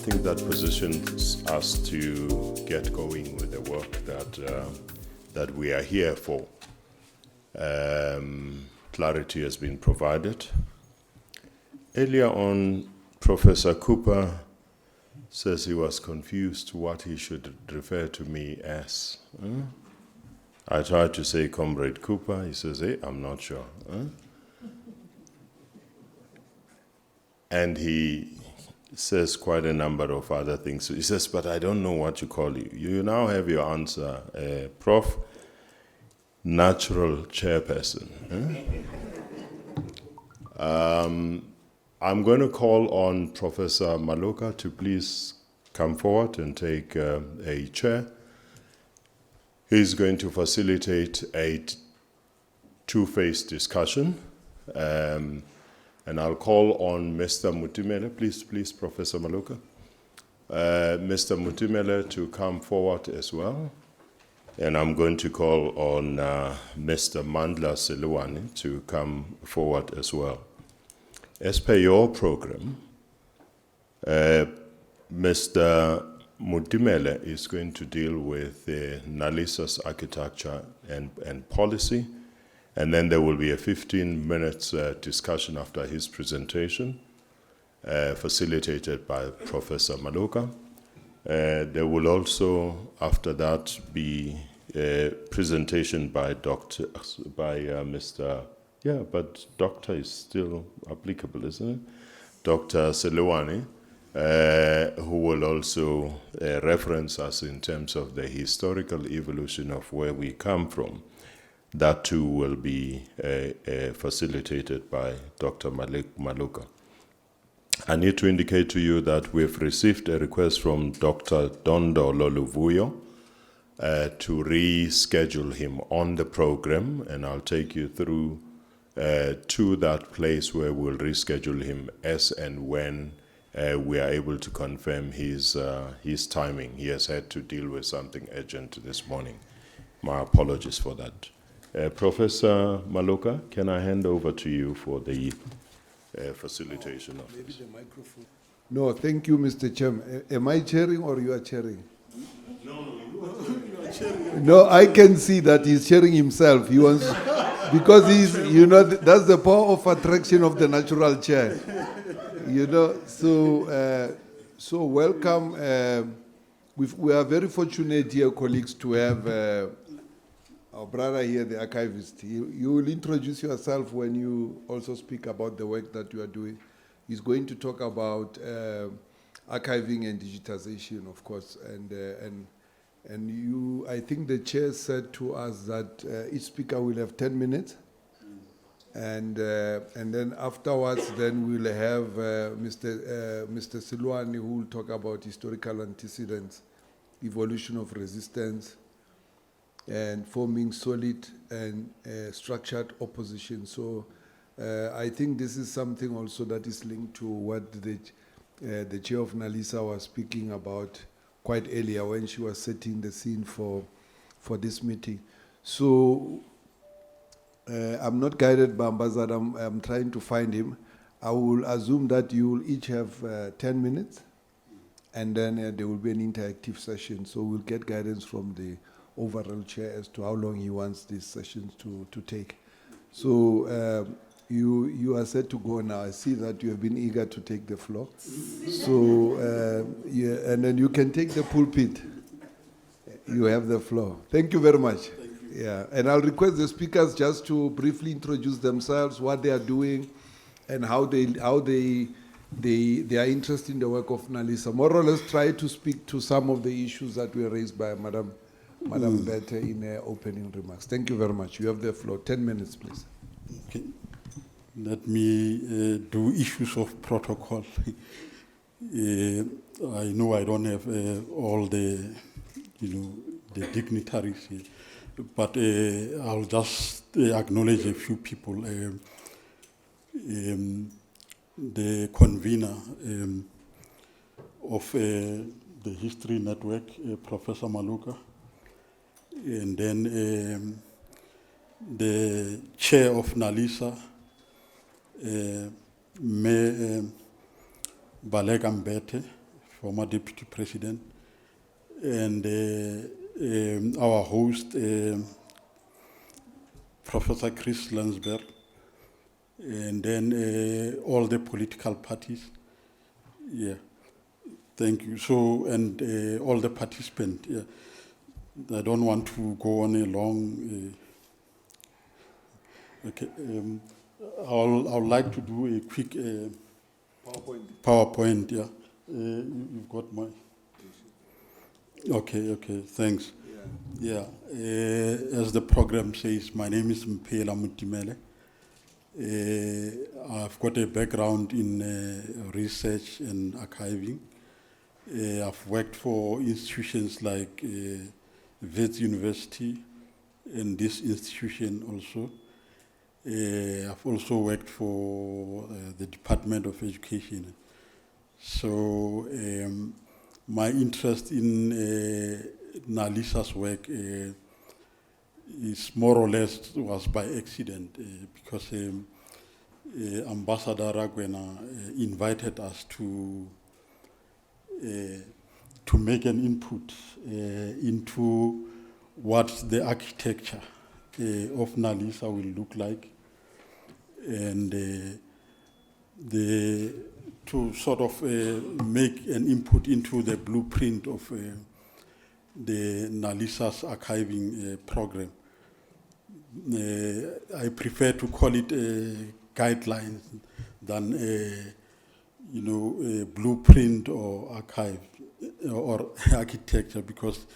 think that positions us to get going with the work that we are here for. Clarity has been provided. Earlier on, Professor Cooper says he was confused what he should refer to me as. I tried to say Comrade Cooper. He says, hey, I'm not sure. And he says quite a number of other things. He says, but I don't know what to call you. You now have your answer, Prof. Natural Chairperson. I'm going to call on Professor Maloka to please come forward and take a chair. He's going to facilitate a two-phase discussion. And I'll call on Mr. Mutimele, please, Professor Maloka. Mr. Mutimele to come forward as well. And I'm going to call on Mr. Mandla Seluani to come forward as well. As per your program, Mr. Mutimele is going to deal with NaLHISA's architecture and policy. And then there will be a 15 minutes discussion after his presentation, facilitated by Professor Maloka. There will also, after that, be a presentation by Mr. Yeah, but doctor is still applicable, isn't it? Dr. Seluani, who will also reference us in terms of the historical evolution of where we come from. That too will be facilitated by Dr. Maloka. I need to indicate to you that we've received a request from Dr. Dondo Loluvuyo to reschedule him on the program, and I'll take you through to that place where we'll reschedule him as and when we are able to confirm his timing. He has had to deal with something urgent this morning. My apologies for that. Professor Maloka, can I hand over to you for the facilitation of maybe this? the microphone. No, thank you, Mr. Chairman. Am I chairing or you are chairing? No, you are chairing. No, I can see that he's chairing himself. He wants, because he's, that's the power of attraction of the natural chair. So welcome. We are very fortunate here, colleagues, to have our brother here, the archivist. You will introduce yourself when you also speak about the work that you are doing. He's going to talk about archiving and digitization, of course. And you, I think the chair said to us that each speaker will have 10 minutes. And then afterwards, then we'll have Mr. Silwani, who will talk about historical antecedents, evolution of resistance, and forming solid and structured opposition. So I think this is something also that is linked to what the chair of NaLHISA was speaking about quite earlier when she was setting the scene for this meeting. So I'm not guided by Ambassador. I'm trying to find him. I will assume that you will each have 10 minutes, and then there will be an interactive session. So we'll get guidance from the overall chair as to how long he wants these sessions to take. So you are set to go now. I see that you have been eager to take the floor. So yeah, and then you can take the pulpit. You have the floor. Thank you very much. Yeah, and I'll request the speakers just to briefly introduce themselves, what they are doing, and how they are interested in the work of NaLHISA. More or less, try to speak to some of the issues that were raised by Madam Bete in her opening remarks. Thank you very much. You have the floor. 10 minutes, please. Okay. Let me do issues of protocol. I know I don't have all the, the dignitaries here, but I'll just acknowledge a few people. The convener of the History Network, Professor Maloka, and then the chair of NaLHISA, Balega Mbete, former Deputy President, and our host, Professor Chris Landsberg, and then all the political parties. Yeah, thank you. So, and all the participants. Yeah. I don't want to go on a long. Okay, I'll like to do a quick PowerPoint. Yeah, you've got my. Okay, thanks. Yeah, as the program says, my name is Mpela Mutimele. I've got a background in research and archiving. I've worked for institutions like Wits University and this institution also. I've also worked for the Department of Education. So my interest in NaLHISA's work is more or less was by accident because Ambassador Rakwena invited us to make an input into what the architecture of NaLHISA will look like, and to sort of make an input into the blueprint of the NaLHISA's archiving program. I prefer to call it guidelines than a blueprint or archive or architecture, because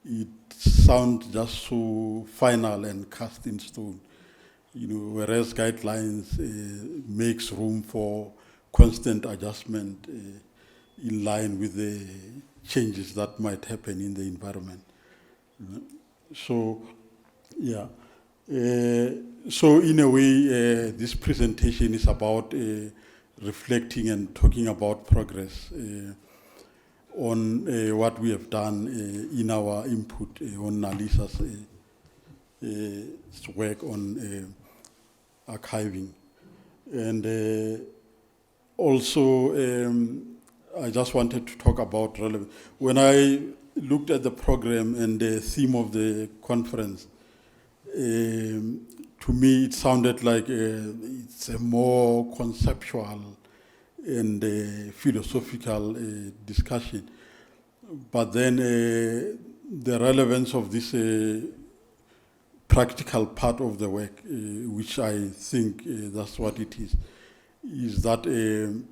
it sounds just so final and cast in stone. Whereas guidelines makes room for constant adjustment in line with the changes that might happen in the environment. So, yeah. So in a way, this presentation is about reflecting and talking about progress on what we have done in our input on NaLHISA's work on archiving. And also, I just wanted to talk about relevance. When I looked at the program and the theme of the conference, to me it sounded like it's a more conceptual and philosophical discussion. But then the relevance of this practical part of the work, which I think that's what it is that in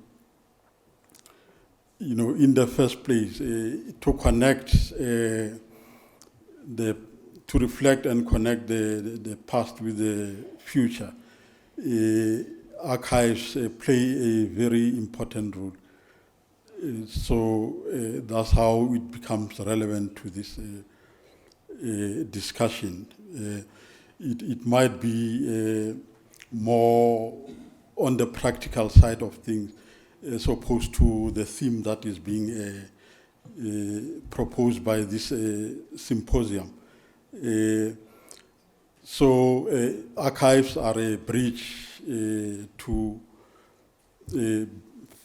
the first place, to connect to reflect and connect the past with the future, archives play a very important role. So that's how it becomes relevant to this discussion. It might be more on the practical side of things, as opposed to the theme that is being proposed by this symposium. So archives are a bridge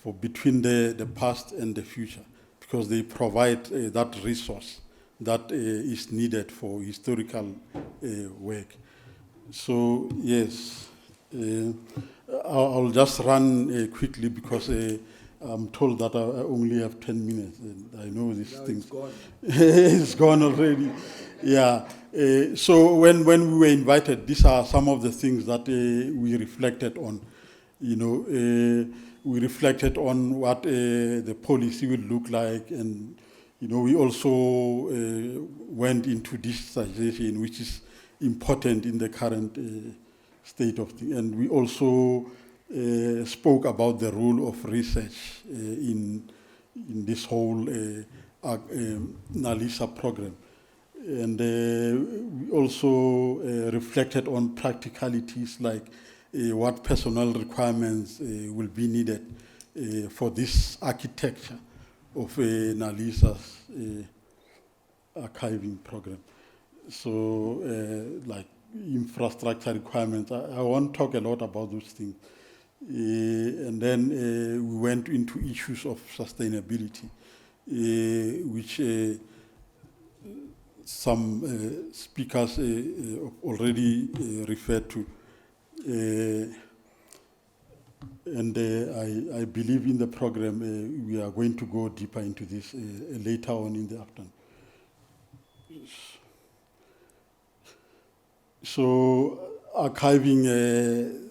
for between the past and the future, because they provide that resource that is needed for historical work. So yes, I'll just run quickly because I'm told that I only have 10 minutes, and I know these things. It's gone. It's gone already. Yeah. So when we were invited, these are some of the things that we reflected on. We reflected on what the policy will look like, and we also went into digitization, which is important in the current state of things. And we also spoke about the role of research in this whole NaLHISA program. And we also reflected on practicalities like what personnel requirements will be needed for this architecture of NaLHISA's archiving program. So like infrastructure requirements, I won't talk a lot about those things. And then we went into issues of sustainability. which some speakers already referred to. And I believe in the program we are going to go deeper into this later on in the afternoon. So archiving,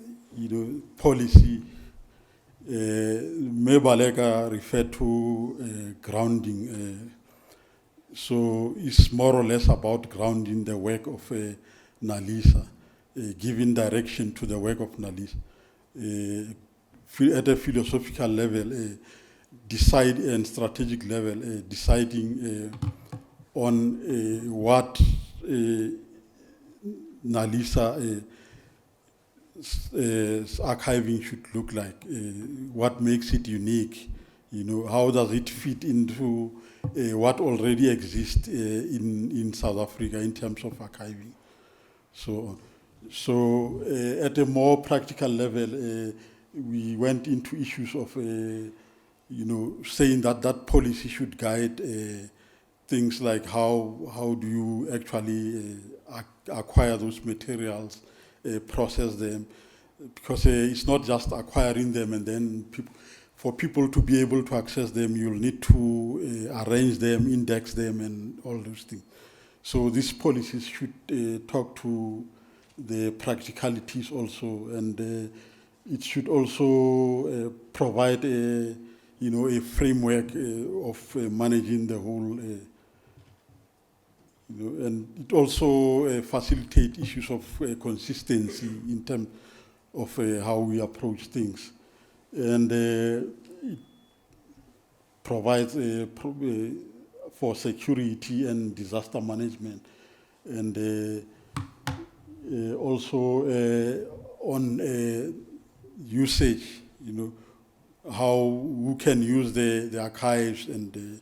policy, Mebalega referred to grounding. So it's more or less about grounding the work of NaLHISA, giving direction to the work of NaLHISA. At a philosophical level, decide and strategic level, deciding on what NaLHISA archiving should look like, what makes it unique, how does it fit into what already exists in South Africa in terms of archiving. So at a more practical level, we went into issues of, saying that policy should guide things like how do you actually acquire those materials, process them, because it's not just acquiring them and then for people to be able to access them, you'll need to arrange them, index them, and all those things. So these policies should talk to the practicalities also, and it should also provide a framework of managing the whole. And it also facilitates issues of consistency in terms of how we approach things. And it provides for security and disaster management. And also on usage, who can use the archives and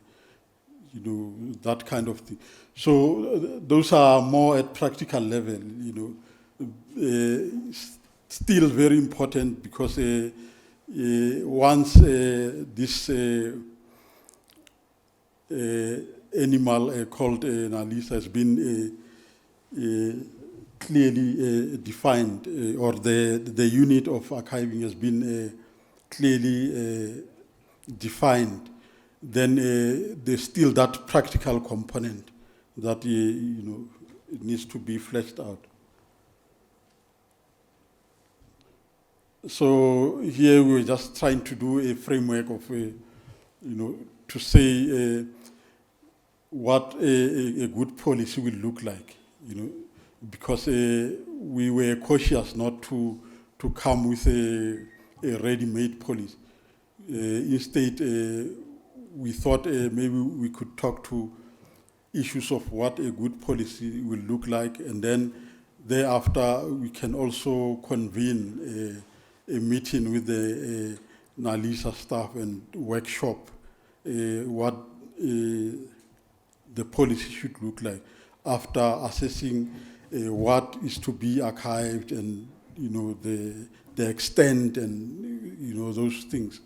that kind of thing. So those are more at practical level, still very important because once this animal called NaLHISA has been clearly defined, or the unit of archiving has been clearly defined, then there's still that practical component that it needs to be fleshed out. So here we're just trying to do a framework of, to say what a good policy will look like, because we were cautious not to come with a ready-made policy. Instead, we thought maybe we could talk to issues of what a good policy will look like, and then thereafter we can also convene a meeting with the NaLHISA staff and workshop what the policy should look like after assessing what is to be archived and the extent and those things.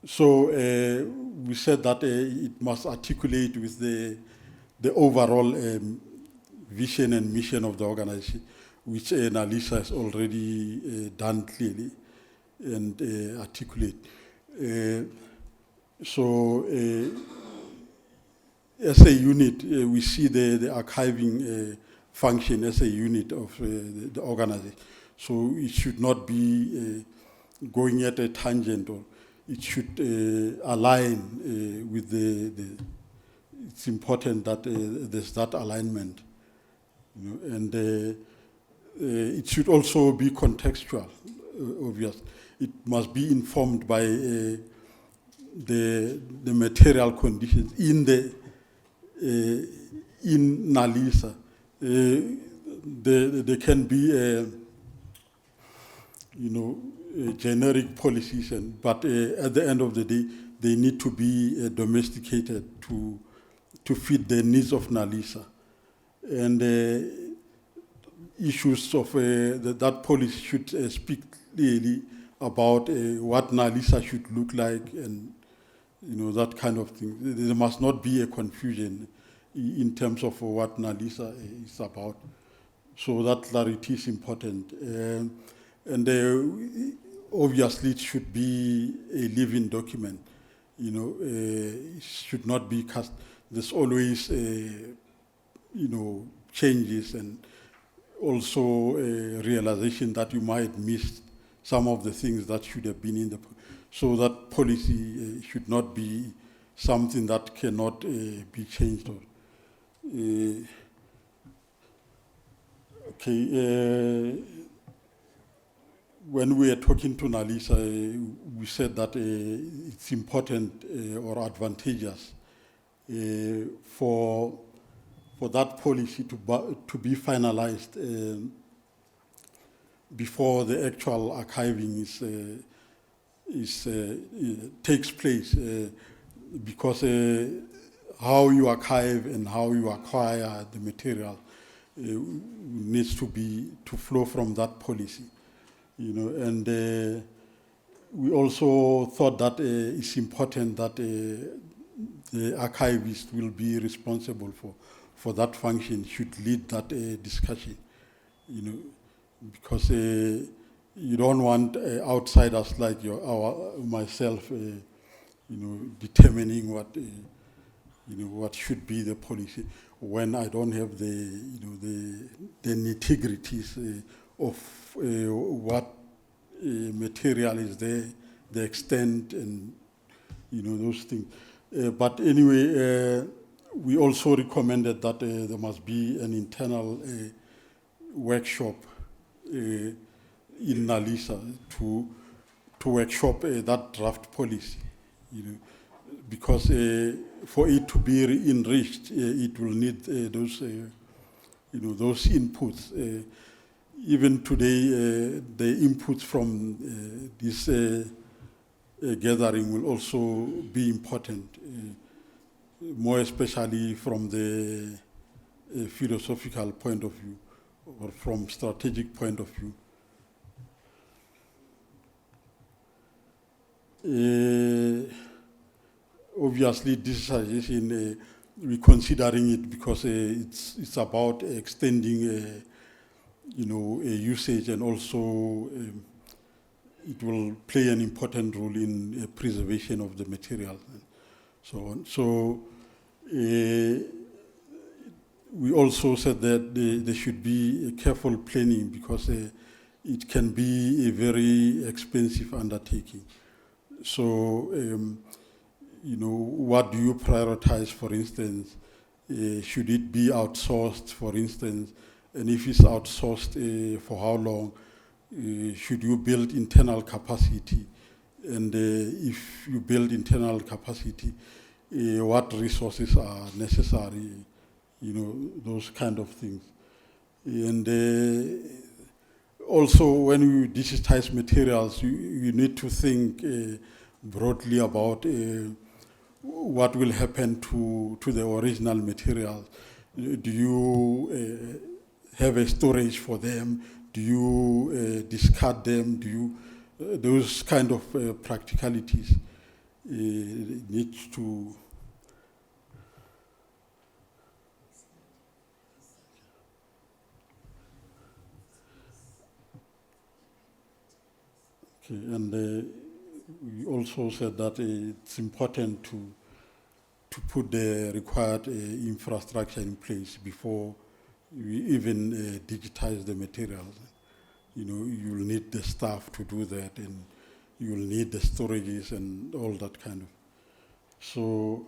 So we said that it must articulate with the overall vision and mission of the organization, which NaLHISA has already done clearly and articulate. So as a unit, we see the archiving function as a unit of the organization. So it should not be going at a tangent, or it should align with it's important that there's that alignment. And it should also be contextual, obvious. It must be informed by the material conditions in NaLHISA. There can be generic policies, but at the end of the day, they need to be domesticated to fit the needs of NaLHISA. And issues of that policy should speak clearly about what NaLHISA should look like, and that kind of thing. There must not be a confusion in terms of what NaLHISA is about. So that clarity is important. And obviously it should be a living document. It should not be cast. There's always, changes and also a realization that you might miss some of the things that should have been in the. So that policy should not be something that cannot be changed. When we are talking to NaLHISA, we said that it's important or advantageous for that policy to be finalized before the actual archiving takes place, because how you archive and how you acquire the material needs to flow from that policy. And we also thought that it's important that the archivist will be responsible for that function, should lead that discussion, because you don't want outsiders like myself, determining what should be the policy when I don't have the nitty-gritties of what material is there, the extent, and those things. But anyway, we also recommended that there must be an internal workshop in NaLHISA to workshop that draft policy, because for it to be enriched, it will need those inputs. Even today, the inputs from this gathering will also be important, more especially from the philosophical point of view or from strategic point of view. Obviously, digitization, we're considering it because it's about extending a usage, and also it will play an important role in preservation of the material and so on. So we also said that there should be a careful planning, because it can be a very expensive undertaking. So, what do you prioritize, for instance? Should it be outsourced, for instance? And if it's outsourced, for how long? Should you build internal capacity? And if you build internal capacity, what resources are necessary? Those kind of things. And also, when you digitize materials, you need to think broadly about what will happen to the original materials. Do you have a storage for them? Do you discard them? Do you those kind of practicalities need to. Okay, and we also said that it's important to put the required infrastructure in place before we even digitize the materials. You'll need the staff to do that, and you'll need the storages and all that kind of. So,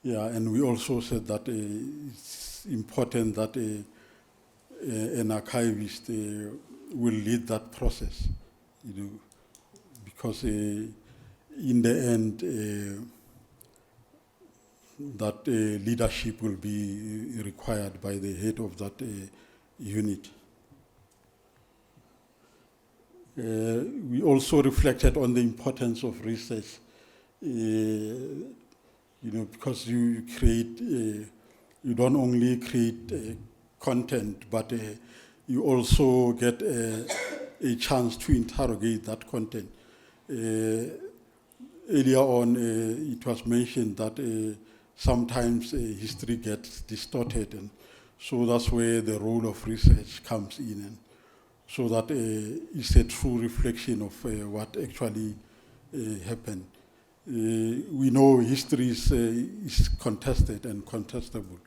yeah, and we also said that it's important that an archivist will lead that process, because in the end, that leadership will be required by the head of that unit. We also reflected on the importance of research, because you create, you don't only create content, but you also get a chance to interrogate that content. earlier on, it was mentioned that sometimes history gets distorted, and so that's where the role of research comes in, and so that it's a true reflection of what actually happened. We know history is contested and contestable.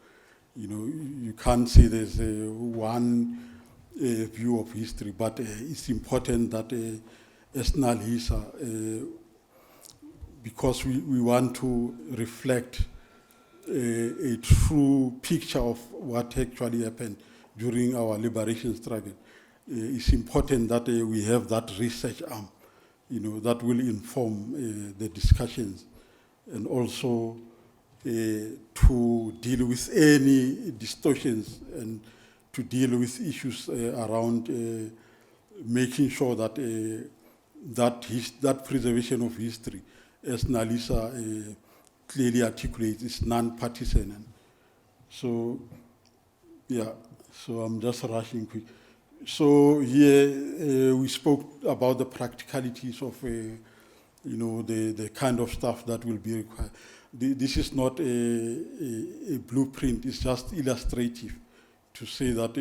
You know, you can't say there's one view of history, but it's important that as NaLHISA, because we want to reflect a true picture of what actually happened during our liberation struggle, it's important that we have that research arm, you know, that will inform the discussions, and also to deal with any distortions and to deal with issues around making sure that that preservation of history, as NaLHISA clearly articulates, is non-partisan. And so, yeah, so I'm just rushing quick. So here we spoke about the practicalities of, you know, the kind of stuff that will be required. This is not a blueprint, it's just illustrative to say that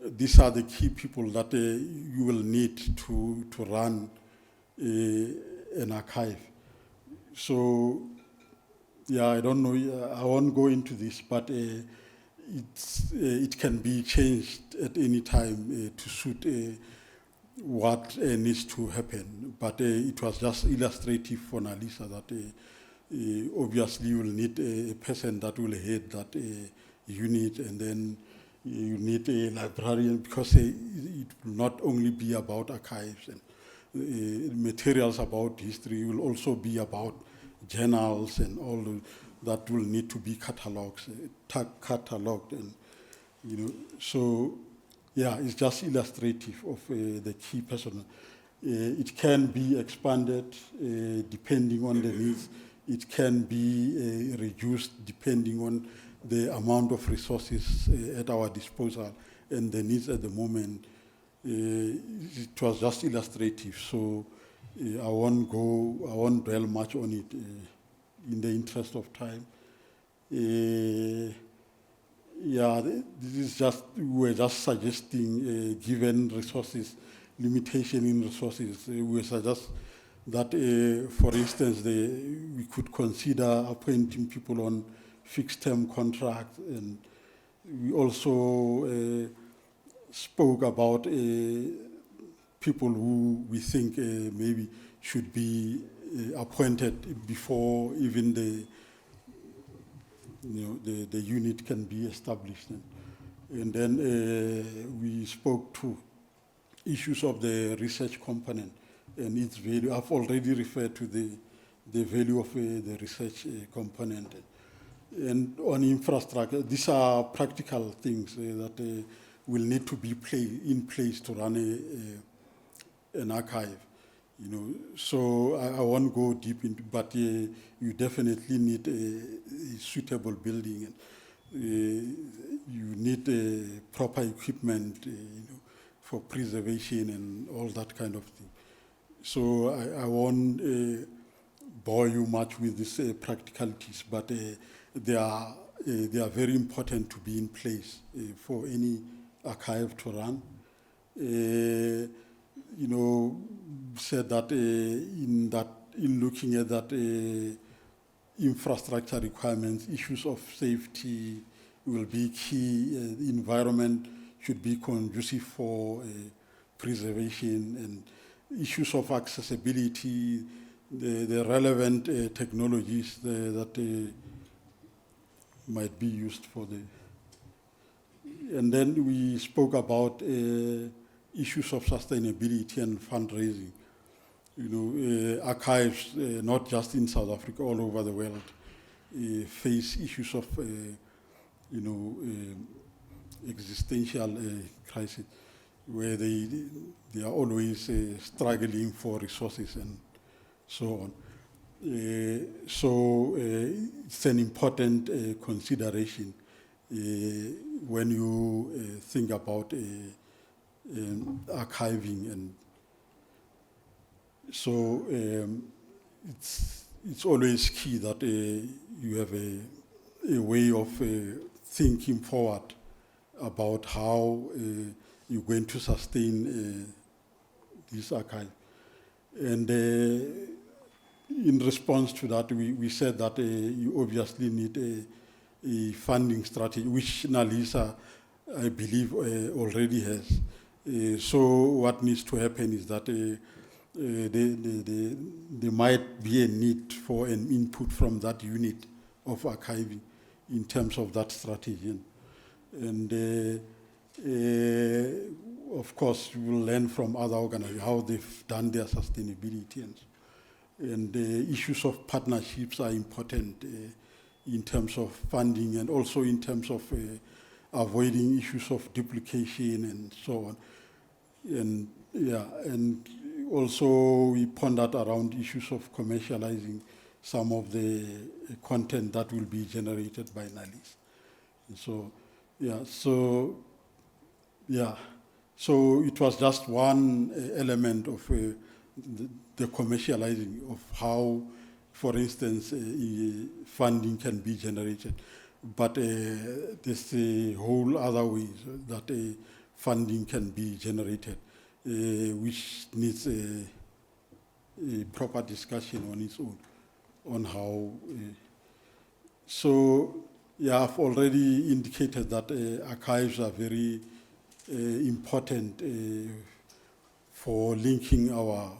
these are the key people that you will need to run an archive. So, yeah, I don't know, I won't go into this, but it can be changed at any time to suit what needs to happen. But it was just illustrative for NaLHISA that obviously you will need a person that will head that unit, and then you need a librarian, because it will not only be about archives and materials about history, it will also be about journals and all that will need to be cataloged, and you know. So yeah, it's just illustrative of the key personnel. It can be expanded depending on the needs. It can be reduced depending on the amount of resources at our disposal and the needs at the moment. It was just illustrative, so I won't dwell much on it in the interest of time. Yeah, this is just, we're just suggesting, given resources, limitation in resources, we suggest that, for instance, we could consider appointing people on fixed-term contracts, and we also spoke about people who we think maybe should be appointed before even the unit can be established. And then we spoke to issues of the research component and its value. I've already referred to the value of the research component. And on infrastructure, these are practical things that will need to be in place to run an archive. You know, so I won't go deep into, but you definitely need a suitable building. You need proper equipment, you know, for preservation and all that kind of thing. So I won't bore you much with these practicalities, but they are very important to be in place for any archive to run. You know, said that in looking at that infrastructure requirements, issues of safety will be key. The environment should be conducive for preservation, and issues of accessibility, the relevant technologies that might be used for and then we spoke about issues of sustainability and fundraising. You know, archives, not just in South Africa, all over the world, face issues of, you know, existential crisis, where they are always struggling for resources and so on. So it's an important consideration when you think about archiving. And so it's always key that you have a way of thinking forward about how you're going to sustain this archive. And in response to that, we said that you obviously need a funding strategy, which NaLHISA, I believe, already has. So what needs to happen is that there might be a need for an input from that unit of archiving in terms of that strategy. And of course, we will learn from other organizations how they've done their sustainability. And issues of partnerships are important in terms of funding and also in terms of avoiding issues of duplication and so on. And yeah, and also we pondered around issues of commercializing some of the content that will be generated by NaLHISA. So it was just one element of the commercializing of how, for instance, funding can be generated. But there's a whole other ways that funding can be generated, which needs a proper discussion on its own, on how. So, yeah, I've already indicated that archives are very important for linking our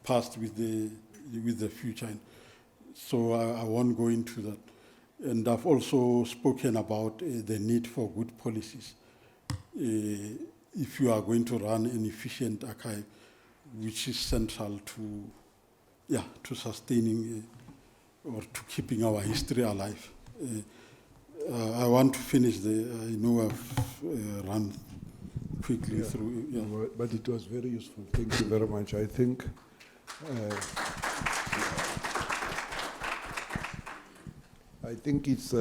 past with the future. So I won't go into that. And I've also spoken about the need for good policies. If you are going to run an efficient archive, which is central to sustaining or to keeping our history alive. I want to finish I know I've run quickly through. Yeah. But it was very useful. Thank you very much. I think it's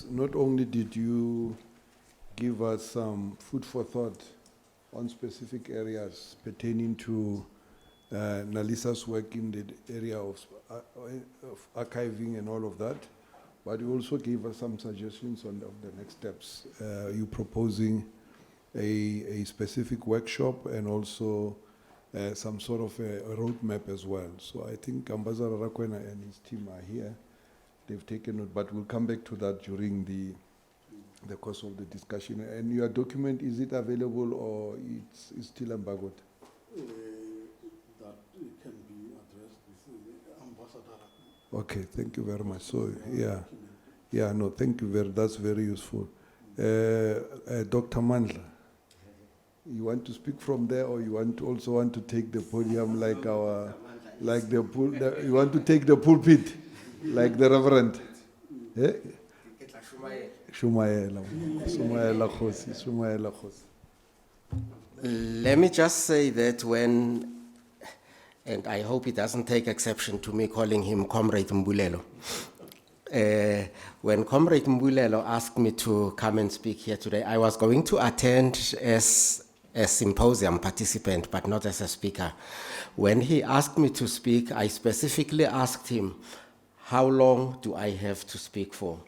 not only did you give us some food for thought on specific areas pertaining to NaLHISA's work in the area of archiving and all of that, but you also gave us some suggestions on the next steps. You proposing a specific workshop and also some sort of a roadmap as well. So I think Ambassador Rakwena and his team are here. They've taken it, but we'll come back to that during the course of the discussion. And your document, is it available or it's still embargoed? That can be addressed with Ambassador. Okay, thank you very much. So no, thank you that's very useful. Dr. Mandla, you want to speak from there, or you also want to take the podium you want to take the pulpit like the Reverend? Eh? Shumaela Khosi. Let me just say that and I hope he doesn't take exception to me calling him Comrade Mbulelo. When Comrade Mbulelo asked me to come and speak here today, I was going to attend as a symposium participant, but not as a speaker. When he asked me to speak, I specifically asked him, how long do I have to speak for?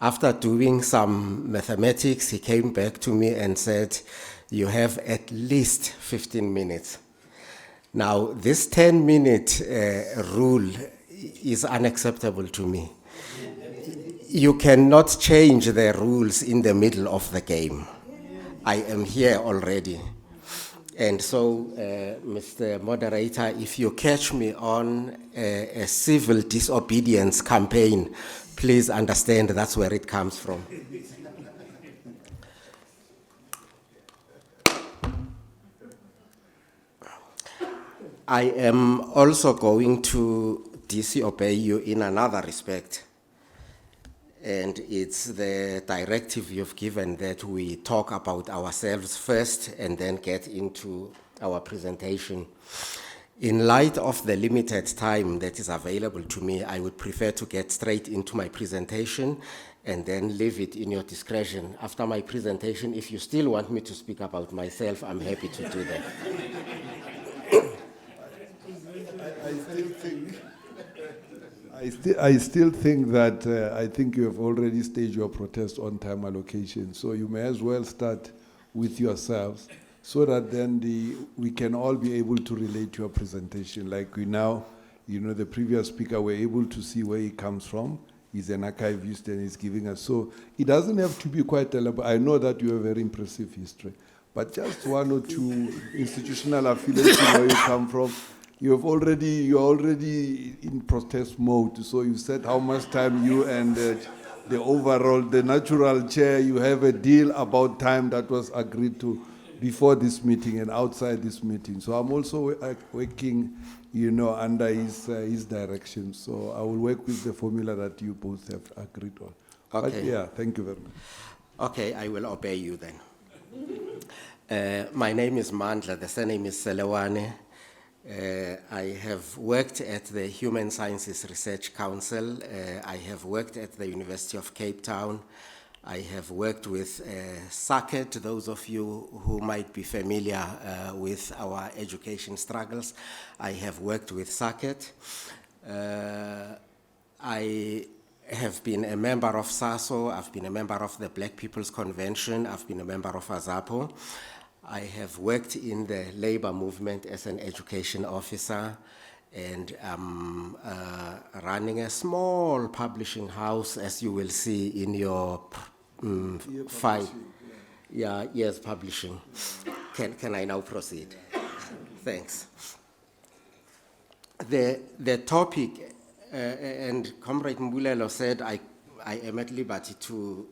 After doing some mathematics, he came back to me and said, you have at least 15 minutes. Now, this 10-minute rule is unacceptable to me. You cannot change the rules in the middle of the game. I am here already. And so, Mr. Moderator, if you catch me on a civil disobedience campaign, please understand that's where it comes from. I am also going to disobey you in another respect. And it's the directive you've given that we talk about ourselves first and then get into our presentation. In light of the limited time that is available to me, I would prefer to get straight into my presentation and then leave it in your discretion. After my presentation, if you still want me to speak about myself, I'm happy to do that. I still think that I think you have already staged your protest on time allocation, so you may as well start with yourselves, so that then we can all be able to relate to your presentation. Like we now, the previous speaker, we're able to see where he comes from. He's an archivist and he's giving us. So it doesn't have to be quite elaborate. I know that you have a very impressive history, but just one or two institutional affiliates where you come from. You're already in protest mode. So you said how much time you and the natural chair, you have a deal about time that was agreed to before this meeting and outside this meeting. So I'm also working, under his direction. So I will work with the formula that you both have agreed on. Okay. But yeah, thank you very much. Okay, I will obey you then. My name is Mandla, the surname is Selewane. I have worked at the Human Sciences Research Council. I have worked at the University of Cape Town. I have worked with SACET, those of you who might be familiar with our education struggles. I have worked with SACET. I have been a member of SASO. I've been a member of the Black People's Convention. I've been a member of AZAPO. I have worked in the labor movement as an education officer, and I'm running a small publishing house, as you will see in your file. Yeah, yes, publishing. Can I now proceed? Thanks. The topic, and Comrade Mbulelo said I am at liberty to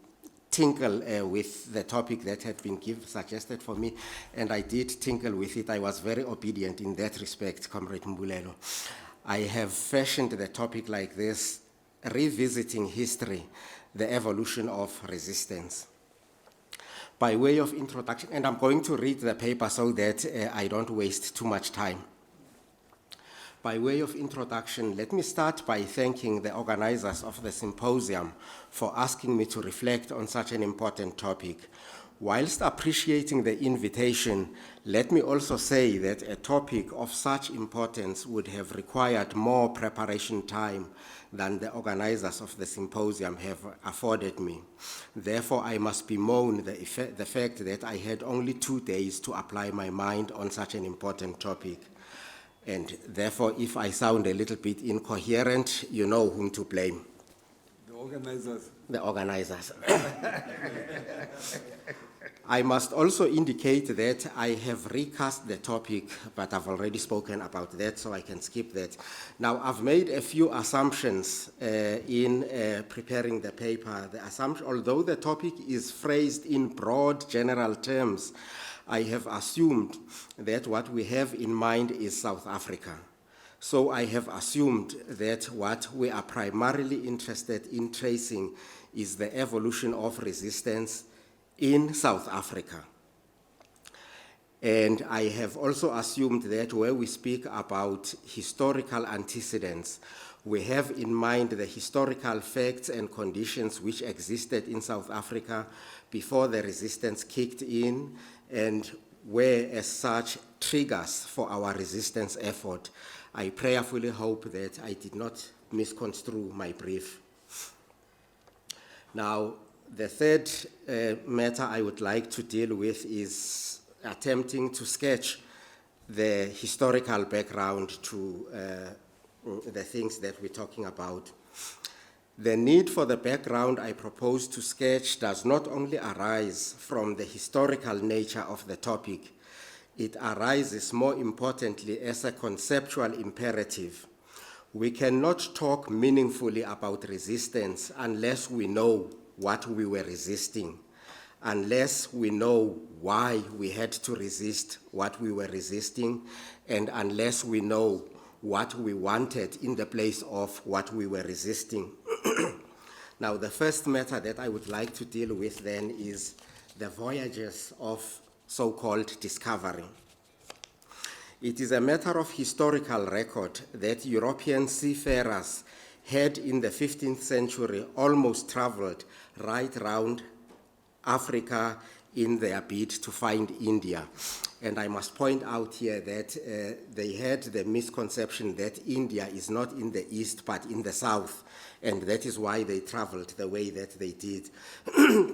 tinkle with the topic that had been suggested for me, and I did tinkle with it. I was very obedient in that respect, Comrade Mbulelo. I have fashioned the topic like this: revisiting history, the evolution of resistance. By way of introduction, and I'm going to read the paper so that I don't waste too much time. By way of introduction, let me start by thanking the organizers of the symposium for asking me to reflect on such an important topic. Whilst appreciating the invitation, let me also say that a topic of such importance would have required more preparation time than the organizers of the symposium have afforded me. Therefore, I must bemoan the fact that I had only 2 days to apply my mind on such an important topic. And therefore, if I sound a little bit incoherent, you know whom to blame. The organizers. The organizers. I must also indicate that I have recast the topic, but I've already spoken about that, so I can skip that. Now, I've made a few assumptions in preparing the paper. The assumption, although the topic is phrased in broad general terms, I have assumed that what we have in mind is South Africa. So I have assumed that what we are primarily interested in tracing is the evolution of resistance in South Africa. And I have also assumed that where we speak about historical antecedents, we have in mind the historical facts and conditions which existed in South Africa before the resistance kicked in, and were as such triggers for our resistance effort. I prayerfully hope that I did not misconstrue my brief. Now, the third matter I would like to deal with is attempting to sketch the historical background to the things that we're talking about. The need for the background I propose to sketch does not only arise from the historical nature of the topic, it arises more importantly as a conceptual imperative. We cannot talk meaningfully about resistance unless we know what we were resisting, unless we know why we had to resist what we were resisting, and unless we know what we wanted in the place of what we were resisting. Now, the first matter that I would like to deal with then is the voyages of so-called discovery. It is a matter of historical record that European seafarers had in the 15th century almost traveled right round Africa in their bid to find India. And I must point out here that they had the misconception that India is not in the east but in the south, and that is why they traveled the way that they did.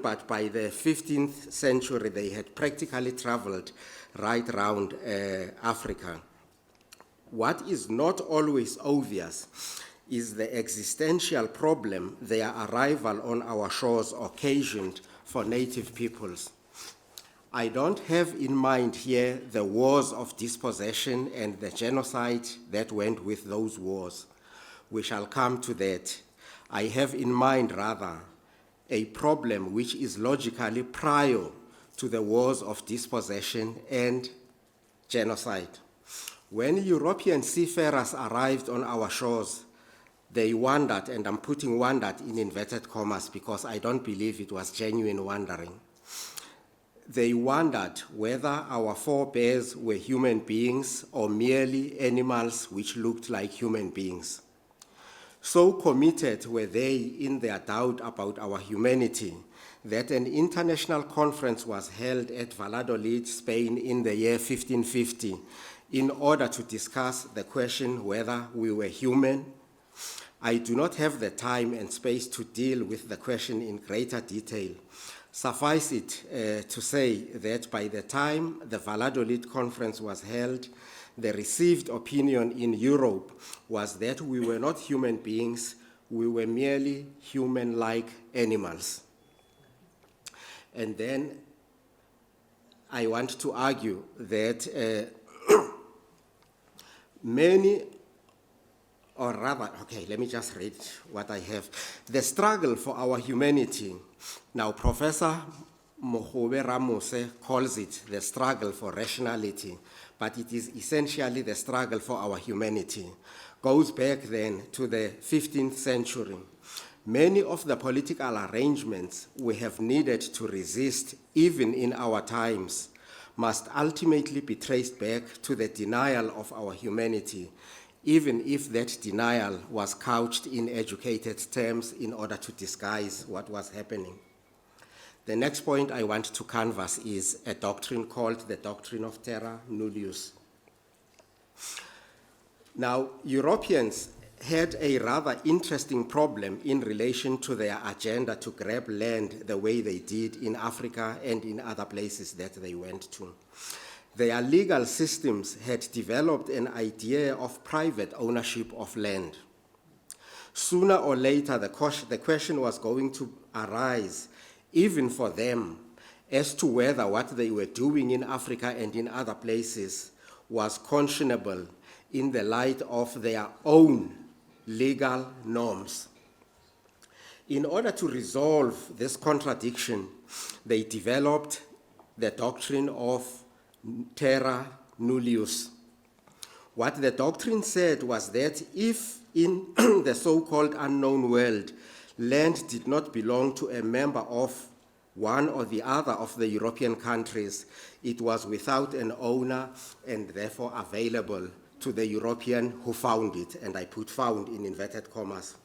But by the 15th century, they had practically traveled right around Africa. What is not always obvious is the existential problem their arrival on our shores occasioned for native peoples. I don't have in mind here the wars of dispossession and the genocide that went with those wars. We shall come to that. I have in mind, rather, a problem which is logically prior to the wars of dispossession and genocide. When European seafarers arrived on our shores, they wondered, and I'm putting wondered in inverted commas because I don't believe it was genuine wondering. They wondered whether our forebears were human beings or merely animals which looked like human beings. So committed were they in their doubt about our humanity that an international conference was held at Valladolid, Spain in the year 1550 in order to discuss the question whether we were human. I do not have the time and space to deal with the question in greater detail. Suffice it to say that by the time the Valladolid conference was held, the received opinion in Europe was that we were not human beings, we were merely human-like animals. And then I want to argue that many, or rather, okay, let me just read what I have. The struggle for our humanity. Now, Professor Mogobe Ramose calls it the struggle for rationality, but it is essentially the struggle for our humanity. Goes back then to the 15th century. Many of the political arrangements we have needed to resist, even in our times, must ultimately be traced back to the denial of our humanity, even if that denial was couched in educated terms in order to disguise what was happening. The next point I want to canvass is a doctrine called the doctrine of terra nullius. Now, Europeans had a rather interesting problem in relation to their agenda to grab land the way they did in Africa and in other places that they went to. Their legal systems had developed an idea of private ownership of land. Sooner or later, the question was going to arise, even for them, as to whether what they were doing in Africa and in other places was conscionable in the light of their own legal norms. In order to resolve this contradiction, they developed the doctrine of terra nullius. What the doctrine said was that if in the so-called unknown world, land did not belong to a member of one or the other of the European countries, it was without an owner and therefore available to the European who found it, and I put found in inverted commas.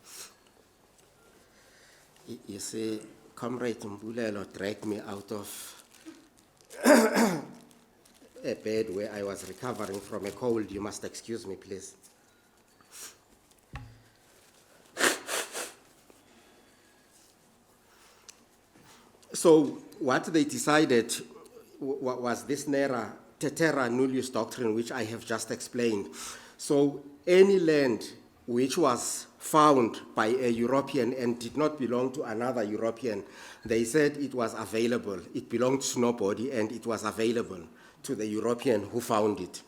You see, Comrade Mbulelo dragged me out of a bed where I was recovering from a cold. You must excuse me, please. So what they decided was this terra nullius doctrine, which I have just explained. So any land which was found by a European and did not belong to another European, they said it was available. It belonged to nobody and it was available to the European who found it.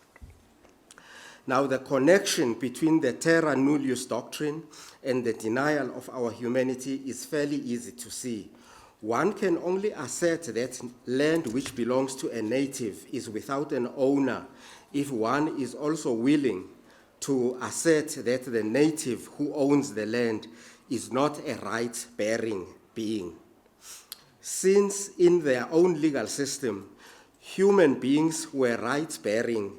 Now, the connection between the terra nullius doctrine and the denial of our humanity is fairly easy to see. One can only assert that land which belongs to a native is without an owner if one is also willing to assert that the native who owns the land is not a rights-bearing being. Since in their own legal system, human beings were rights-bearing,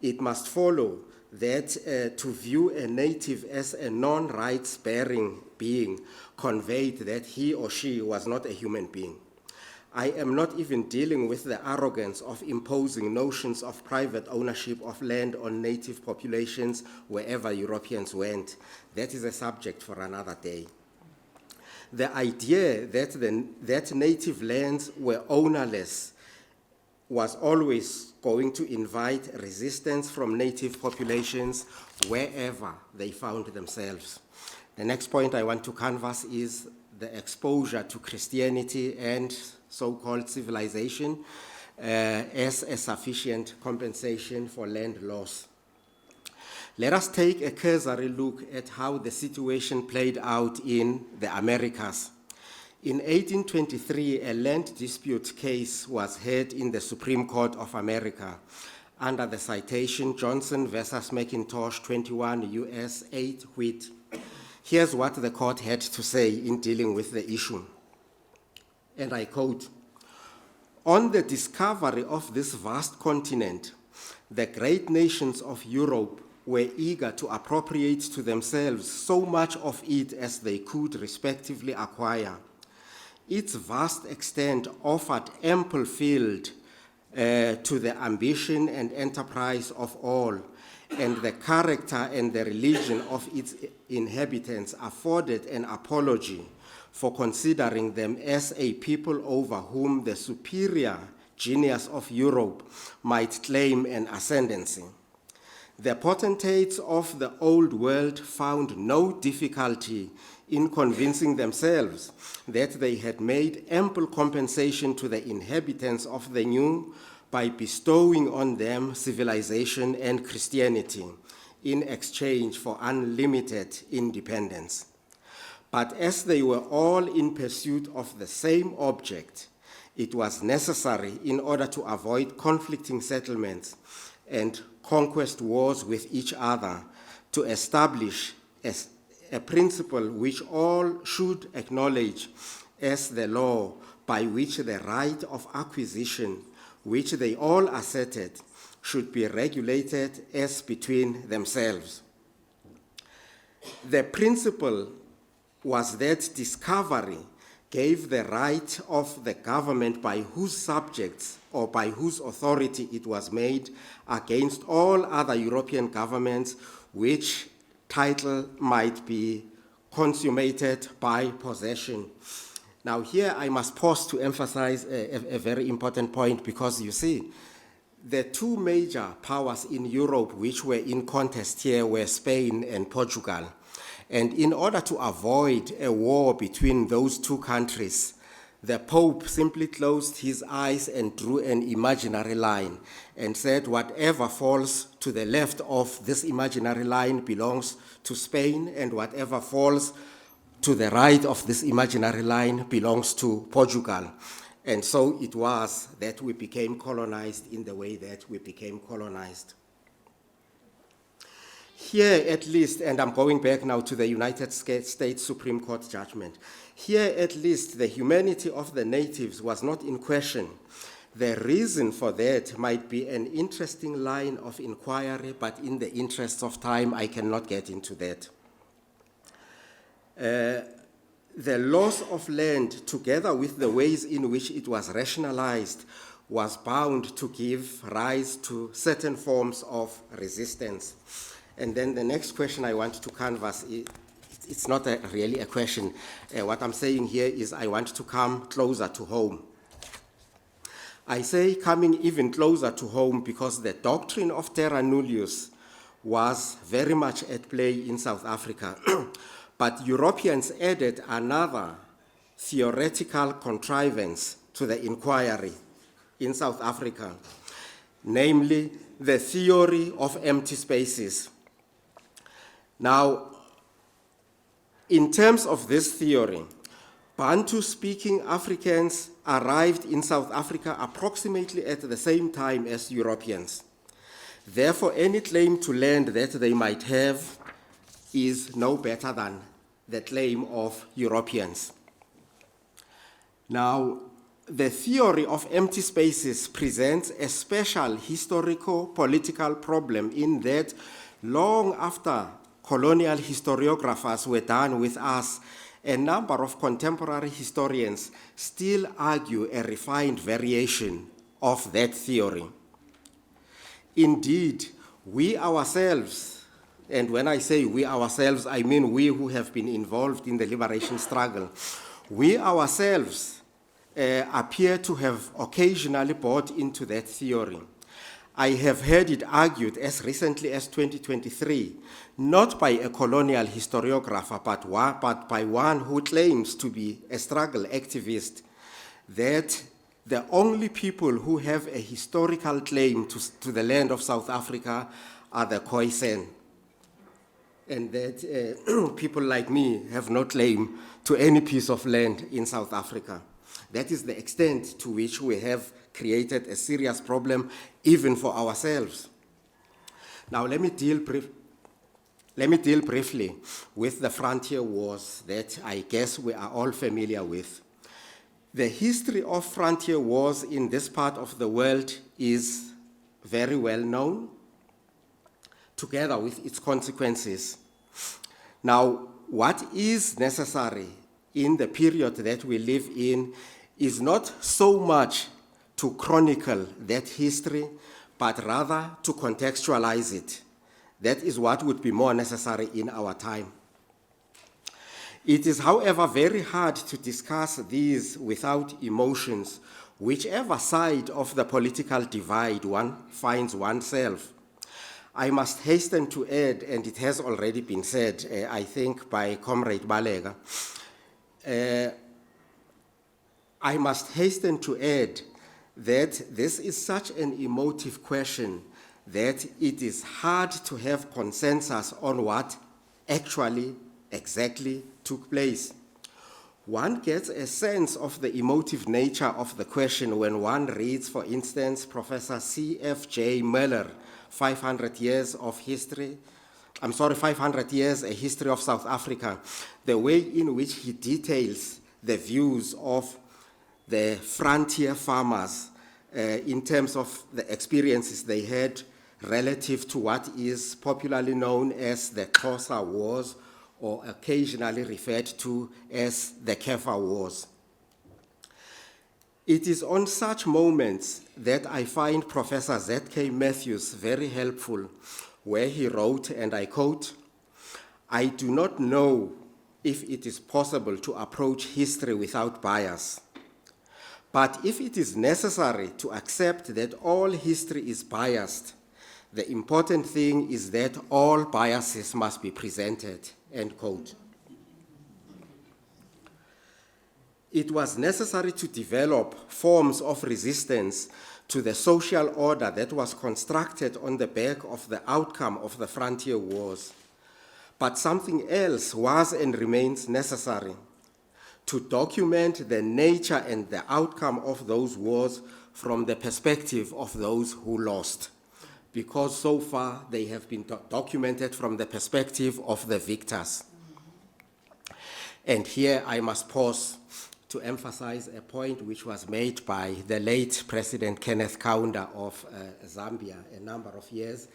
it must follow that to view a native as a non-rights-bearing being conveyed that he or she was not a human being. I am not even dealing with the arrogance of imposing notions of private ownership of land on native populations wherever Europeans went. That is a subject for another day. The idea that native lands were ownerless was always going to invite resistance from native populations wherever they found themselves. The next point I want to canvass is the exposure to Christianity and so-called civilization as a sufficient compensation for land loss. Let us take a cursory look at how the situation played out in the Americas. In 1823, a land dispute case was heard in the Supreme Court of America under the citation Johnson versus McIntosh 21 U.S. 8 Wheat. Here's what the court had to say in dealing with the issue. And I quote, "On the discovery of this vast continent, the great nations of Europe were eager to appropriate to themselves so much of it as they could respectively acquire. Its vast extent offered ample field to the ambition and enterprise of all, and the character and the religion of its inhabitants afforded an apology for considering them as a people over whom the superior genius of Europe might claim an ascendancy. The potentates of the old world found no difficulty in convincing themselves that they had made ample compensation to the inhabitants of the new by bestowing on them civilization and Christianity in exchange for unlimited independence. But as they were all in pursuit of the same object, it was necessary, in order to avoid conflicting settlements and conquest wars with each other, to establish a principle which all should acknowledge as the law by which the right of acquisition, which they all asserted, should be regulated as between themselves. The principle was that discovery gave the right of the government by whose subjects or by whose authority it was made against all other European governments, which title might be consummated by possession. Now here I must pause to emphasize a very important point, because you see, the two major powers in Europe which were in contest here were Spain and Portugal. And in order to avoid a war between those two countries, the Pope simply closed his eyes and drew an imaginary line and said whatever falls to the left of this imaginary line belongs to Spain, and whatever falls to the right of this imaginary line belongs to Portugal. And so it was that we became colonized in the way that we became colonized. Here at least, and I'm going back now to the United States Supreme Court judgment, here at least the humanity of the natives was not in question. The reason for that might be an interesting line of inquiry, but in the interests of time, I cannot get into that. The loss of land, together with the ways in which it was rationalized, was bound to give rise to certain forms of resistance. And then the next question I want to canvass, it's not really a question. What I'm saying here is I want to come closer to home. I say coming even closer to home because the doctrine of terra nullius was very much at play in South Africa. But Europeans added another theoretical contrivance to the inquiry in South Africa, namely the theory of empty spaces. Now, in terms of this theory, Bantu-speaking Africans arrived in South Africa approximately at the same time as Europeans. Therefore, any claim to land that they might have is no better than the claim of Europeans. Now, the theory of empty spaces presents a special historical political problem in that long after colonial historiographers were done with us a number of contemporary historians still argue a refined variation of that theory. Indeed, we ourselves, and when I say we ourselves, I mean we who have been involved in the liberation struggle, we ourselves appear to have occasionally bought into that theory. I have heard it argued as recently as 2023, not by a colonial historiographer, but by one who claims to be a struggle activist, that the only people who have a historical claim to the land of South Africa are the Khoisan, and that people like me have no claim to any piece of land in South Africa. That is the extent to which we have created a serious problem, even for ourselves. Now, let me deal briefly with the frontier wars that I guess we are all familiar with. The history of frontier wars in this part of the world is very well known, together with its consequences. Now, what is necessary in the period that we live in is not so much to chronicle that history, but rather to contextualize it. That is what would be more necessary in our time. It is, however, very hard to discuss these without emotions, whichever side of the political divide one finds oneself. I must hasten to add, and it has already been said, I think, by Comrade Balega, I must hasten to add that this is such an emotive question that it is hard to have consensus on what actually exactly took place. One gets a sense of the emotive nature of the question when one reads, for instance, Professor C.F.J. Miller, 500 years, a history of South Africa, the way in which he details the views of the frontier farmers in terms of the experiences they had relative to what is popularly known as the Xhosa Wars, or occasionally referred to as the Keffa Wars. It is on such moments that I find Professor Z.K. Matthews very helpful, where he wrote, and I quote, "I do not know if it is possible to approach history without bias. But if it is necessary to accept that all history is biased, the important thing is that all biases must be presented," end quote. It was necessary to develop forms of resistance to the social order that was constructed on the back of the outcome of the frontier wars. But something else was and remains necessary: to document the nature and the outcome of those wars from the perspective of those who lost, because so far they have been documented from the perspective of the victors. And here I must pause to emphasize a point which was made by the late President Kenneth Kaunda of Zambia a number of years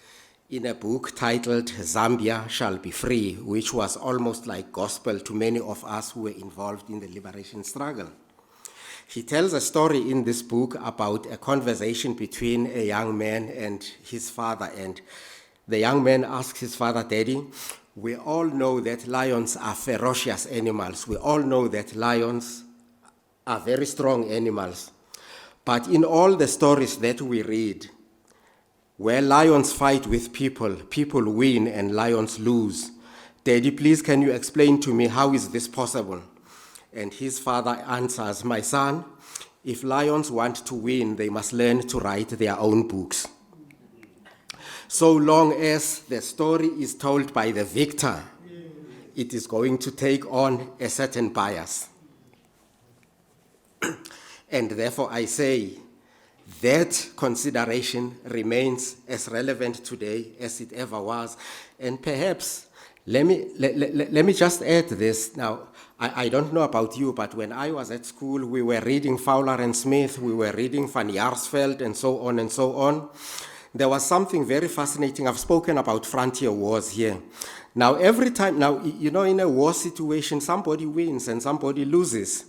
in a book titled "Zambia Shall Be Free," which was almost like gospel to many of us who were involved in the liberation struggle. He tells a story in this book about a conversation between a young man and his father, and the young man asks his father, "Daddy, we all know that lions are ferocious animals. We all know that lions are very strong animals. But in all the stories that we read, where lions fight with people, people win and lions lose. Daddy, please, can you explain to me how is this possible?" And his father answers, "My son, if lions want to win, they must learn to write their own books. So long as the story is told by the victor, it is going to take on a certain bias." And therefore I say that consideration remains as relevant today as it ever was. And perhaps, let me just add this. Now, I don't know about you, but when I was at school, we were reading Fowler and Smith, we were reading Van Jaarsveld, and so on and so on. there was something very fascinating. I've spoken about frontier wars here. Now, every time, in a war situation, somebody wins and somebody loses.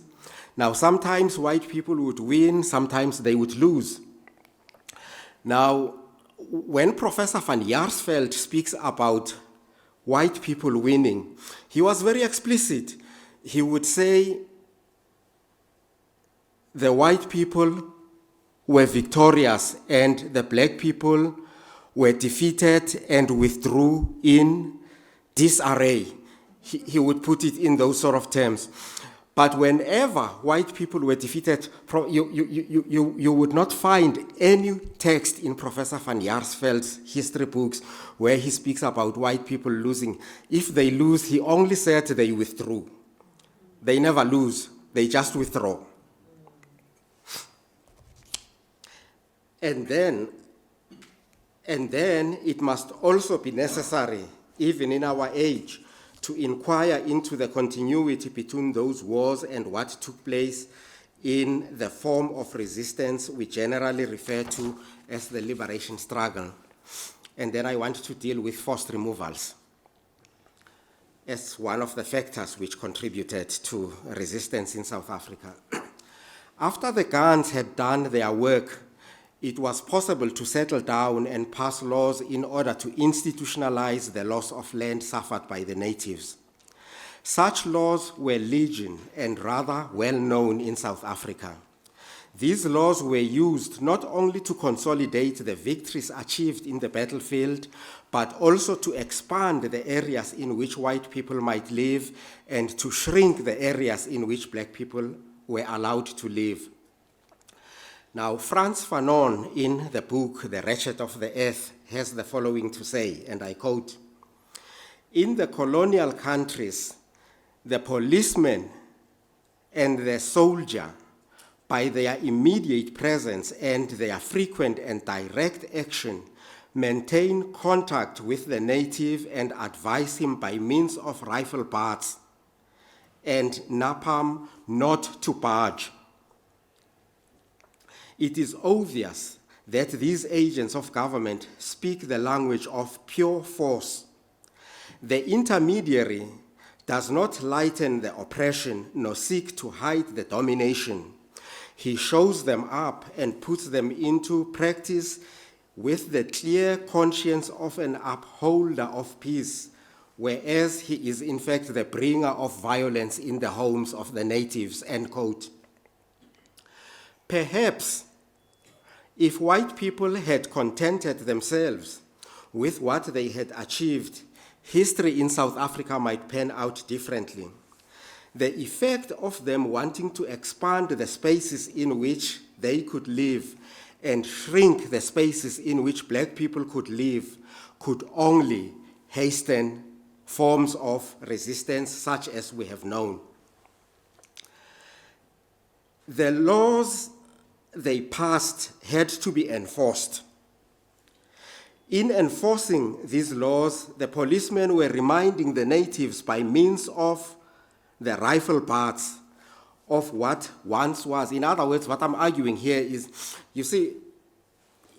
Now, sometimes white people would win, sometimes they would lose. Now, when Professor van Jaarsveld speaks about white people winning, he was very explicit. He would say the white people were victorious and the black people were defeated and withdrew in disarray. He would put it in those sort of terms. But whenever white people were defeated, you would not find any text in Professor van Jaarsveld's history books where he speaks about white people losing. If they lose, he only said they withdrew. They never lose, they just withdraw. And then it must also be necessary, even in our age, to inquire into the continuity between those wars and what took place in the form of resistance we generally refer to as the liberation struggle. And then I want to deal with forced removals as one of the factors which contributed to resistance in South Africa. After the guns had done their work, it was possible to settle down and pass laws in order to institutionalize the loss of land suffered by the natives. Such laws were legion and rather well known in South Africa. These laws were used not only to consolidate the victories achieved in the battlefield, but also to expand the areas in which white people might live and to shrink the areas in which black people were allowed to live. Now, Frantz Fanon, in the book The Wretched of the Earth, has the following to say, and I quote, "In the colonial countries, the policeman and the soldier, by their immediate presence and their frequent and direct action, maintain contact with the native and advise him by means of rifle butts and napalm not to barge. It is obvious that these agents of government speak the language of pure force. The intermediary does not lighten the oppression nor seek to hide the domination. He shows them up and puts them into practice with the clear conscience of an upholder of peace, whereas he is in fact the bringer of violence in the homes of the natives," end quote. Perhaps if white people had contented themselves with what they had achieved, history in South Africa might pan out differently. The effect of them wanting to expand the spaces in which they could live and shrink the spaces in which black people could live could only hasten forms of resistance such as we have known. The laws they passed had to be enforced. In enforcing these laws, the policemen were reminding the natives by means of the rifle butts of what once was. In other words, what I'm arguing here is, you see,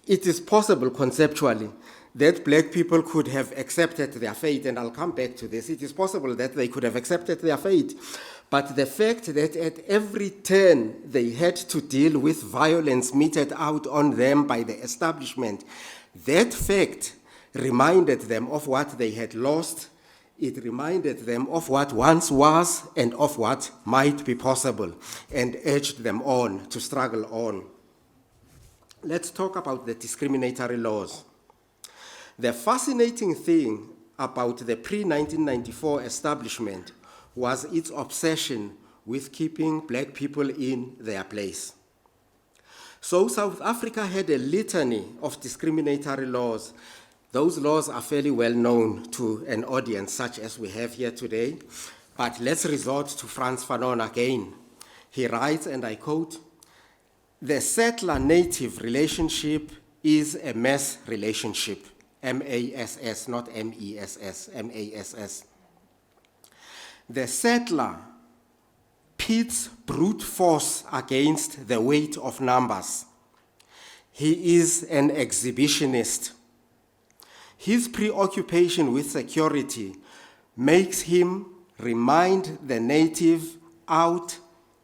it is possible conceptually that black people could have accepted their fate, and I'll come back to this. It is possible that they could have accepted their fate, but the fact that at every turn they had to deal with violence meted out on them by the establishment, that fact reminded them of what they had lost. It reminded them of what once was and of what might be possible, and urged them on to struggle on. Let's talk about the discriminatory laws. The fascinating thing about the pre-1994 establishment was its obsession with keeping black people in their place. So South Africa had a litany of discriminatory laws. Those laws are fairly well known to an audience such as we have here today, but let's resort to Frantz Fanon again. He writes, and I quote, "The settler-native relationship is a mass relationship." M-A-S-S, not M-E-S-S, M-A-S-S. "The settler pits brute force against the weight of numbers. He is an exhibitionist. His preoccupation with security makes him remind the native out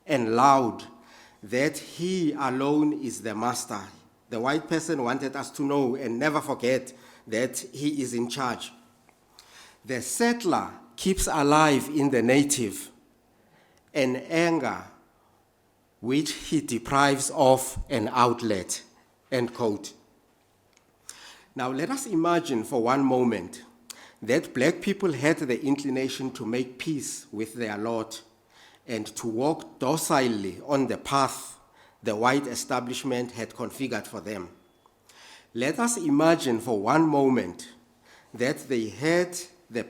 and loud that he alone is the master. The white person wanted us to know and never forget that he is in charge. The settler keeps alive in the native an anger which he deprives of an outlet, end quote. Now let us imagine for one moment that black people had the inclination to make peace with their lot and to walk docilely on the path the white establishment had configured for them. Let us imagine for one moment that they had the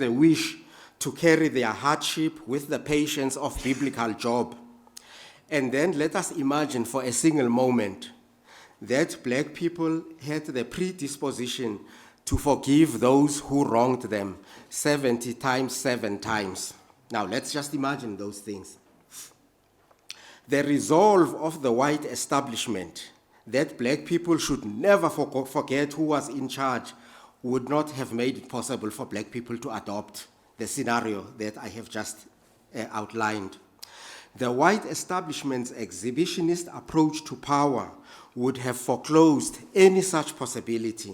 wish to carry their hardship with the patience of biblical Job. And then let us imagine for a single moment that black people had the predisposition to forgive those who wronged them 70 times, 7 times. Now, let's just imagine those things. The resolve of the white establishment that black people should never forget who was in charge would not have made it possible for black people to adopt the scenario that I have just outlined. The white establishment's exhibitionist approach to power would have foreclosed any such possibility.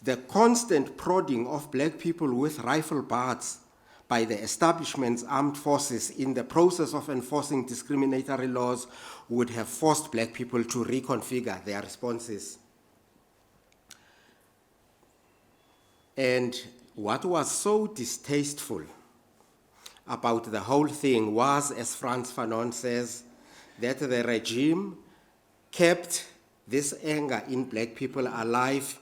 The constant prodding of black people with rifle butts by the establishment's armed forces in the process of enforcing discriminatory laws would have forced black people to reconfigure their responses. And what was so distasteful about the whole thing was, as Frantz Fanon says, that the regime kept this anger in black people alive,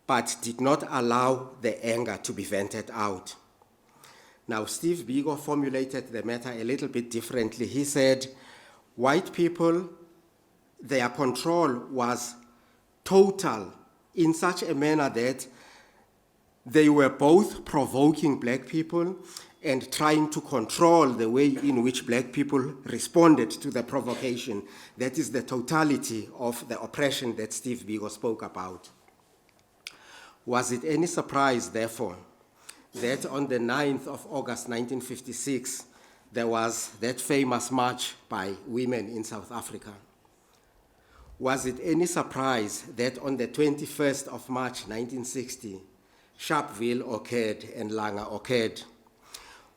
but did not allow the anger to be vented out. Now, Steve Biko formulated the matter a little bit differently. He said, white people, their control was total in such a manner that they were both provoking black people and trying to control the way in which black people responded to the provocation. That is the totality of the oppression that Steve Biko spoke about. Was it any surprise, therefore, that on the 9th of August 1956, there was that famous march by women in South Africa? Was it any surprise that on the 21st of March 1960, Sharpeville occurred and Langa occurred?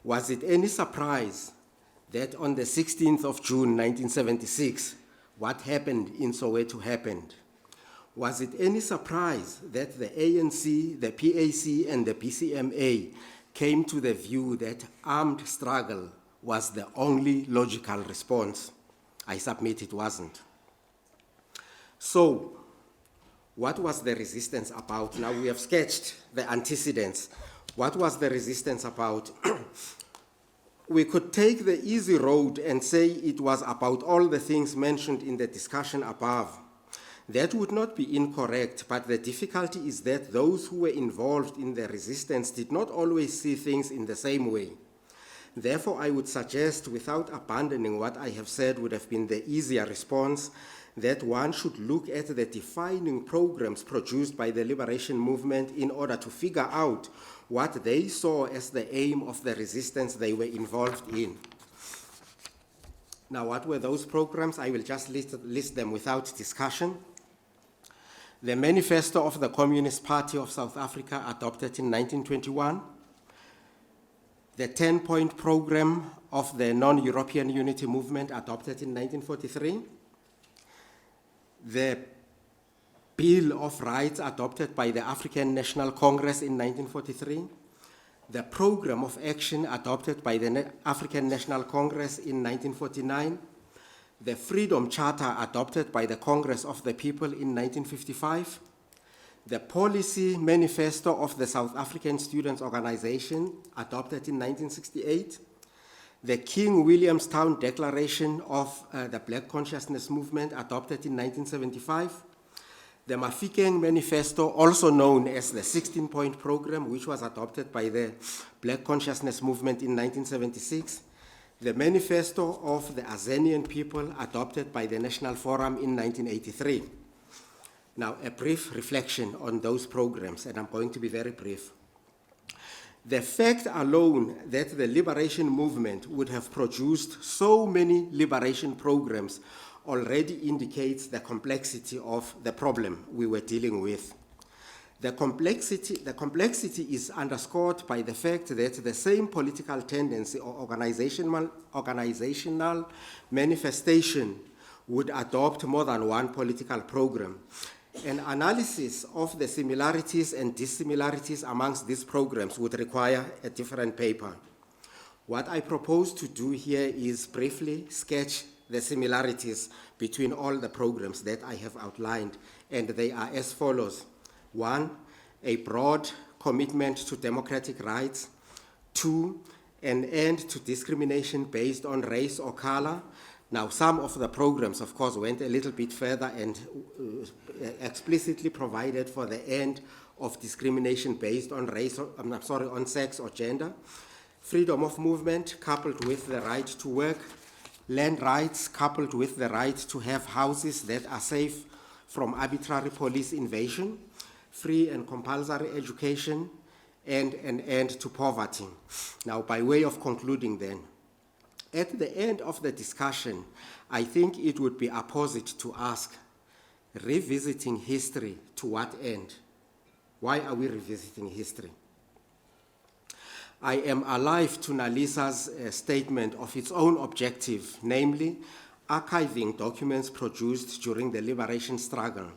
Was it any surprise that on the 16th of June 1976, what happened in Soweto happened? Was it any surprise that the ANC, the PAC, and the PCMA came to the view that armed struggle was the only logical response? I submit it wasn't. So, what was the resistance about? Now we have sketched the antecedents. What was the resistance about? We could take the easy road and say it was about all the things mentioned in the discussion above. That would not be incorrect, but the difficulty is that those who were involved in the resistance did not always see things in the same way. Therefore, I would suggest, without abandoning what I have said would have been the easier response, that one should look at the defining programs produced by the liberation movement in order to figure out what they saw as the aim of the resistance they were involved in. Now, what were those programs? I will just list them without discussion. The Manifesto of the Communist Party of South Africa, adopted in 1921. The 10-point program of the Non-European Unity Movement, adopted in 1943. The Bill of Rights, adopted by the African National Congress in 1943. The Program of Action, adopted by the African National Congress in 1949. The Freedom Charter, adopted by the Congress of the People in 1955. The Policy Manifesto of the South African Students' Organization, adopted in 1968. The King Williamstown Declaration of the Black Consciousness Movement, adopted in 1975. The Mafikeng Manifesto, also known as the 16-point program, which was adopted by the Black Consciousness Movement in 1976. the manifesto of the Azanian people adopted by the National Forum in 1983. Now, a brief reflection on those programs, and I'm going to be very brief. The fact alone that the liberation movement would have produced so many liberation programs already indicates the complexity of the problem we were dealing with. The complexity is underscored by the fact that the same political tendency or organizational manifestation would adopt more than one political program. An analysis of the similarities and dissimilarities amongst these programs would require a different paper. What I propose to do here is briefly sketch the similarities between all the programs that I have outlined, and they are as follows. 1, a broad commitment to democratic rights. 2, an end to discrimination based on race or color. Now, some of the programs, of course, went a little bit further and explicitly provided for the end of discrimination based on race, on sex or gender. Freedom of movement coupled with the right to work. Land rights coupled with the right to have houses that are safe from arbitrary police invasion. Free and compulsory education, and an end to poverty. Now, by way of concluding then, at the end of the discussion, I think it would be apposite to ask, revisiting history to what end? Why are we revisiting history? I am alive to NaLHISA's statement of its own objective, namely archiving documents produced during the liberation struggle.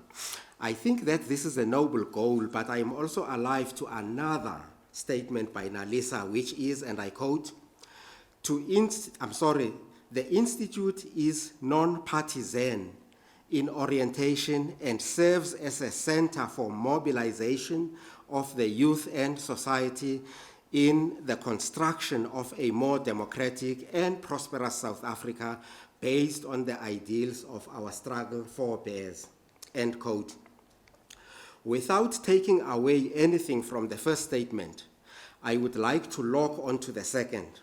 I think that this is a noble goal, but I am also alive to another statement by NaLHISA, which is, and I quote, the Institute is non-partisan in orientation and serves as a center for mobilization of the youth and society in the construction of a more democratic and prosperous South Africa based on the ideals of our struggle forebears, end quote. Without taking away anything from the first statement, I would like to lock onto the second.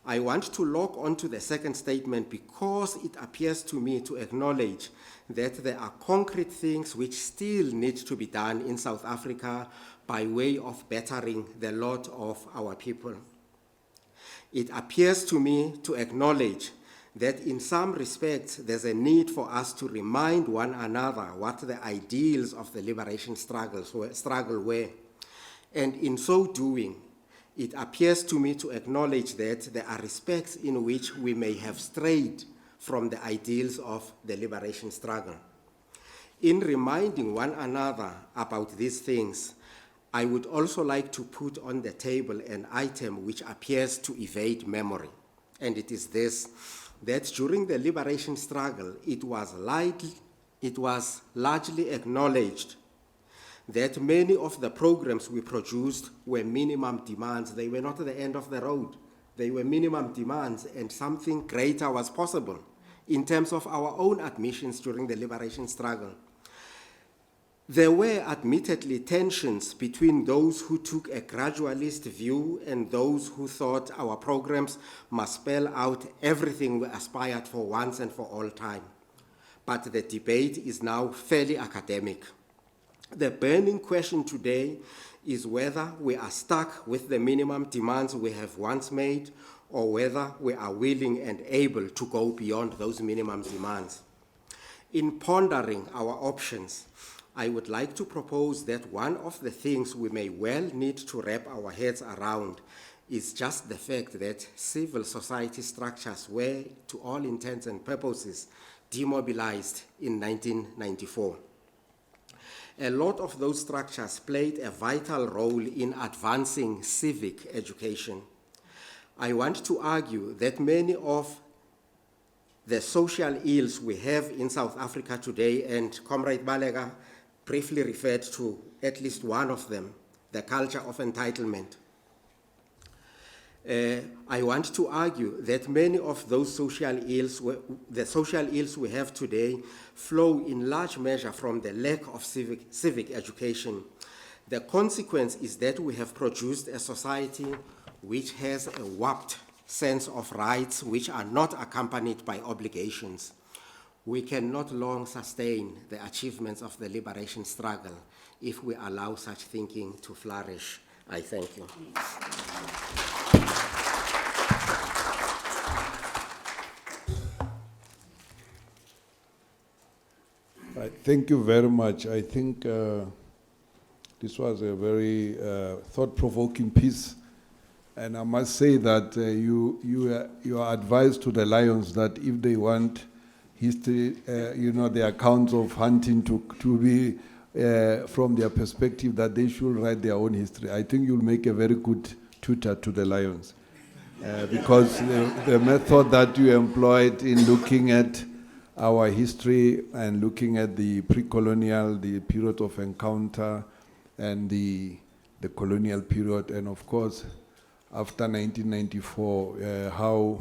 I want to lock onto the second statement because it appears to me to acknowledge that there are concrete things which still need to be done in South Africa by way of bettering the lot of our people. It appears to me to acknowledge that in some respects there's a need for us to remind one another what the ideals of the liberation struggle were. And in so doing, it appears to me to acknowledge that there are respects in which we may have strayed from the ideals of the liberation struggle. In reminding one another about these things, I would also like to put on the table an item which appears to evade memory, and it is this, that during the liberation struggle, it was largely acknowledged that many of the programs we produced were minimum demands. They were not the end of the road. They were minimum demands, and something greater was possible in terms of our own admissions during the liberation struggle. There were admittedly tensions between those who took a gradualist view and those who thought our programs must spell out everything we aspired for once and for all time. But the debate is now fairly academic. The burning question today is whether we are stuck with the minimum demands we have once made or whether we are willing and able to go beyond those minimum demands. In pondering our options, I would like to propose that one of the things we may well need to wrap our heads around is just the fact that civil society structures were, to all intents and purposes, demobilized in 1994. A lot of those structures played a vital role in advancing civic education. I want to argue that many of the social ills we have in South Africa today, and Comrade Balega briefly referred to at least one of them, the culture of entitlement. I want to argue that many of those social ills, the social ills we have today, flow in large measure from the lack of civic education. The consequence is that we have produced a society which has a warped sense of rights which are not accompanied by obligations, we cannot long sustain the achievements of the liberation struggle if we allow such thinking to flourish. I thank you. Thank you very much. I think this was a very thought-provoking piece. And I must say that you are advised to the Lions that if they want history, the accounts of hunting to be from their perspective, that they should write their own history. I think you'll make a very good tutor to the Lions. Because the method that you employed in looking at our history and looking at the pre-colonial, the period of encounter, and the colonial period, and of course, after 1994, how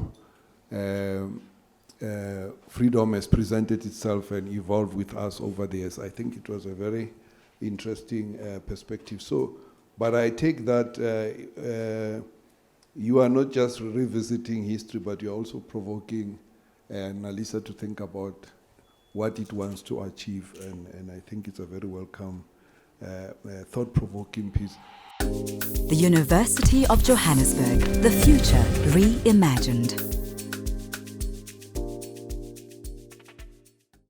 freedom has presented itself and evolved with us over the years. I think it was a very interesting perspective. But I take that you are not just revisiting history, but you're also provoking NaLHISA to think about what it wants to achieve, and I think it's a very welcome, thought-provoking piece. The University of Johannesburg, the future reimagined.